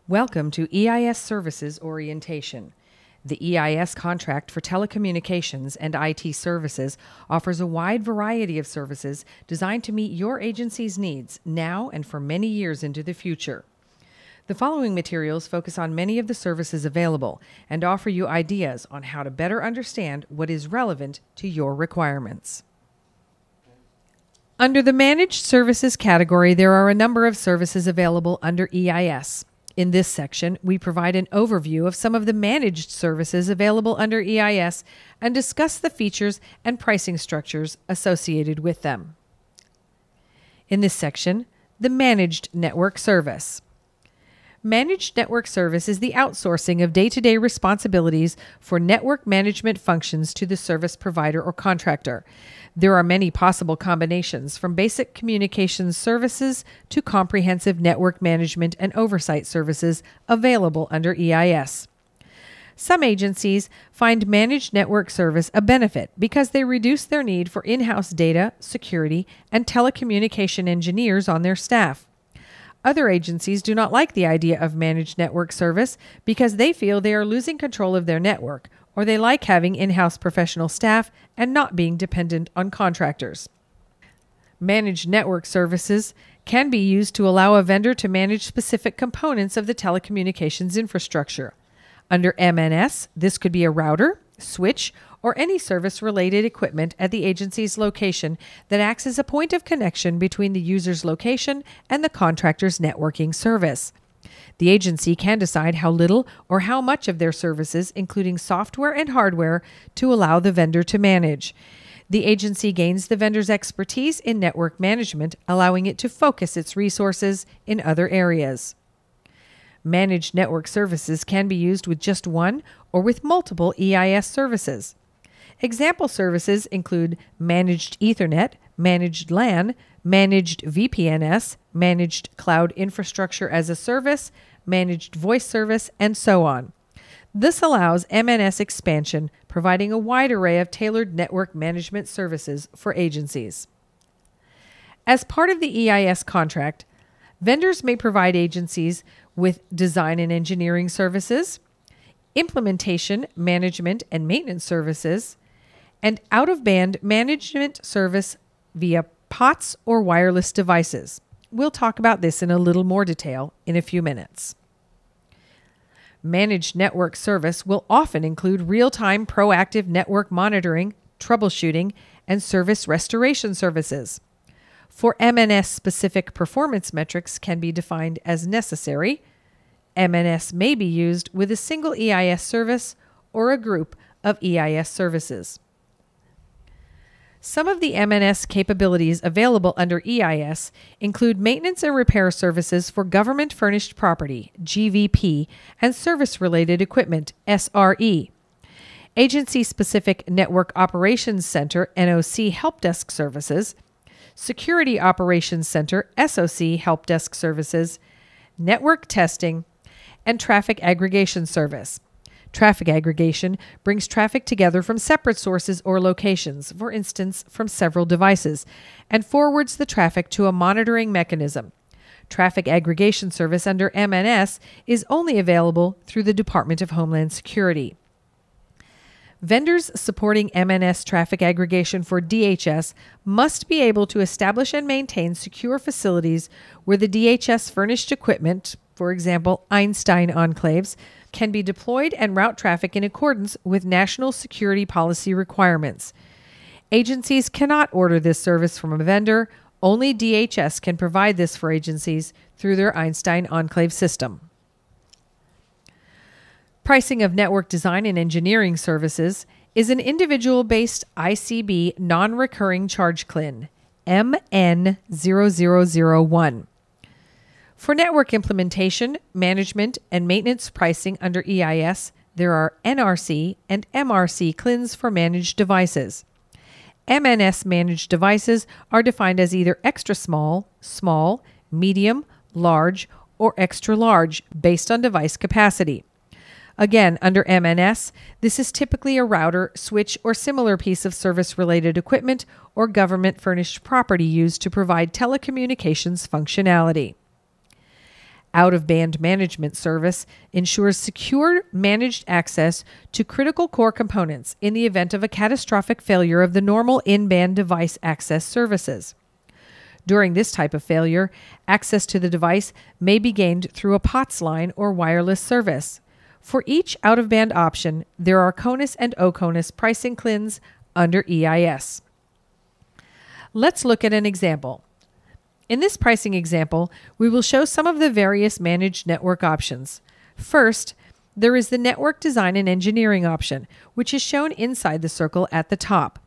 Welcome to EIS Services Orientation. The EIS contract for telecommunications and IT services offers a wide variety of services designed to meet your agency's needs now and for many years into the future. The following materials focus on many of the services available and offer you ideas on how to better understand what is relevant to your requirements. Under the Managed Services category, there are a number of services available under EIS. In this section, we provide an overview of some of the managed services available under EIS and discuss the features and pricing structures associated with them. In this section, the Managed Network Service. Managed Network Service is the outsourcing of day-to-day responsibilities for network management functions to the service provider or contractor. There are many possible combinations, from basic communications services to comprehensive network management and oversight services available under EIS. Some agencies find managed network service a benefit because they reduce their need for in-house data, security, and telecommunication engineers on their staff. Other agencies do not like the idea of managed network service because they feel they are losing control of their network, or they like having in-house professional staff and not being dependent on contractors. Managed network services can be used to allow a vendor to manage specific components of the telecommunications infrastructure. Under MNS, this could be a router, switch, or any service-related equipment at the agency's location that acts as a point of connection between the user's location and the contractor's networking service. The agency can decide how little or how much of their services, including software and hardware, to allow the vendor to manage. The agency gains the vendor's expertise in network management, allowing it to focus its resources in other areas. Managed network services can be used with just one or with multiple EIS services. Example services include Managed Ethernet, Managed LAN, Managed VPNs, Managed Cloud Infrastructure as a Service, Managed Voice Service, and so on. This allows MNS expansion, providing a wide array of tailored network management services for agencies. As part of the EIS contract, vendors may provide agencies with design and engineering services, implementation, management, and maintenance services, and out-of-band management service via POTS or wireless devices. We'll talk about this in a little more detail in a few minutes. Managed network service will often include real-time proactive network monitoring, troubleshooting, and service restoration services. For MNS-specific performance metrics can be defined as necessary. MNS may be used with a single EIS service or a group of EIS services. Some of the MNS capabilities available under EIS include maintenance and repair services for government-furnished property, GVP, and service-related equipment, SRE. Agency-specific Network Operations Center, NOC Help Desk Services, Security Operations Center, SOC Help Desk Services, Network Testing, and Traffic Aggregation Service. Traffic aggregation brings traffic together from separate sources or locations, for instance, from several devices, and forwards the traffic to a monitoring mechanism. Traffic aggregation service under MNS is only available through the Department of Homeland Security. Vendors supporting MNS traffic aggregation for DHS must be able to establish and maintain secure facilities where the DHS furnished equipment, for example, Einstein enclaves, can be deployed and route traffic in accordance with national security policy requirements. Agencies cannot order this service from a vendor. Only DHS can provide this for agencies through their Einstein enclave system. Pricing of network design and engineering services is an individual-based ICB non-recurring charge CLIN, MN0001. For network implementation, management, and maintenance pricing under EIS, there are NRC and MRC CLINs for managed devices. MNS managed devices are defined as either extra small, small, medium, large, or extra large based on device capacity. Again, under MNS, this is typically a router, switch, or similar piece of service-related equipment or government-furnished property used to provide telecommunications functionality. Out-of-band management service ensures secure managed access to critical core components in the event of a catastrophic failure of the normal in-band device access services. During this type of failure, access to the device may be gained through a POTS line or wireless service. For each out-of-band option, there are CONUS and OCONUS pricing CLINs under EIS. Let's look at an example. In this pricing example, we will show some of the various managed network options. First, there is the network design and engineering option, which is shown inside the circle at the top.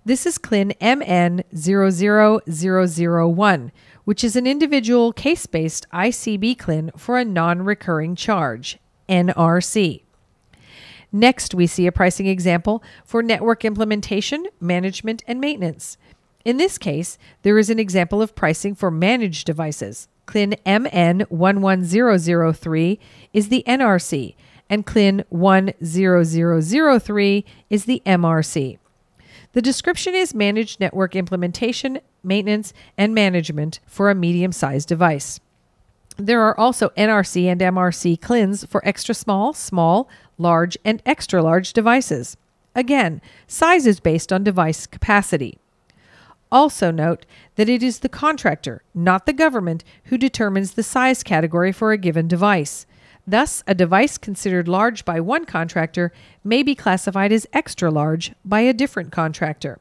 This is CLIN MN00001, which is an individual case-based ICB CLIN for a non-recurring charge, NRC. Next, we see a pricing example for network implementation, management, and maintenance. In this case, there is an example of pricing for managed devices. CLIN MN11003 is the NRC, and CLIN 10003 is the MRC. The description is managed network implementation, maintenance, and management for a medium-sized device. There are also NRC and MRC CLINs for extra small, small, large, and extra large devices. Again, size is based on device capacity. Also note that it is the contractor, not the government, who determines the size category for a given device. Thus, a device considered large by one contractor may be classified as extra large by a different contractor.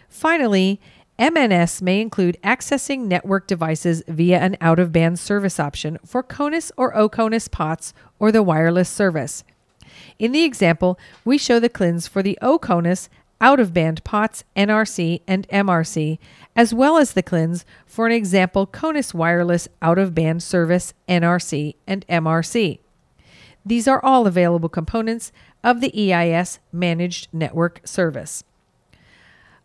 Finally, MNS may include accessing network devices via an out-of-band service option for CONUS or OCONUS POTS or the wireless service. In the example, we show the CLINs for the OCONUS out-of-band POTS, NRC, and MRC, as well as the CLINs for an example CONUS wireless out-of-band service, NRC, and MRC. These are all available components of the EIS Managed Network Service.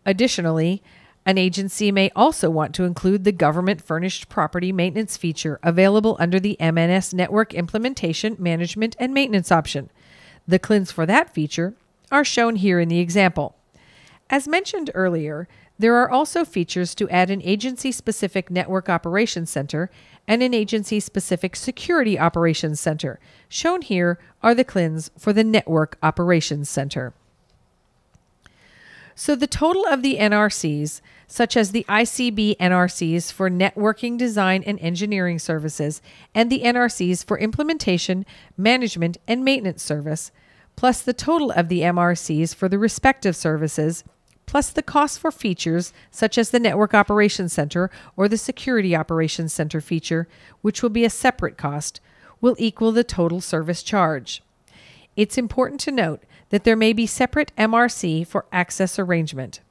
Additionally, an agency may also want to include the government-furnished property maintenance feature available under the MNS Network Implementation, Management, and Maintenance option. The CLINs for that feature are shown here in the example. As mentioned earlier, there are also features to add an agency-specific Network Operations Center and an agency-specific Security Operations Center. Shown here are the CLINs for the Network Operations Center. So the total of the NRCs, such as the ICB NRCs for networking design and engineering services, and the NRCs for implementation, management, and maintenance service, plus the total of the MRCs for the respective services, plus the cost for features such as the Network Operations Center or the Security Operations Center feature, which will be a separate cost, will equal the total service charge. It's important to note that there may be separate MRC for access arrangement.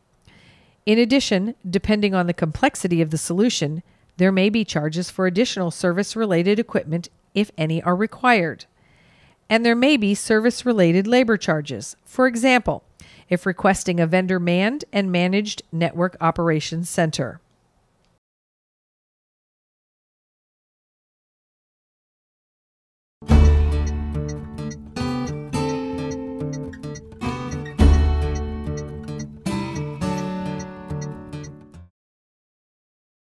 In addition, depending on the complexity of the solution, there may be charges for additional service-related equipment if any are required. And there may be service-related labor charges. For example, if requesting a vendor-manned and managed network operations center.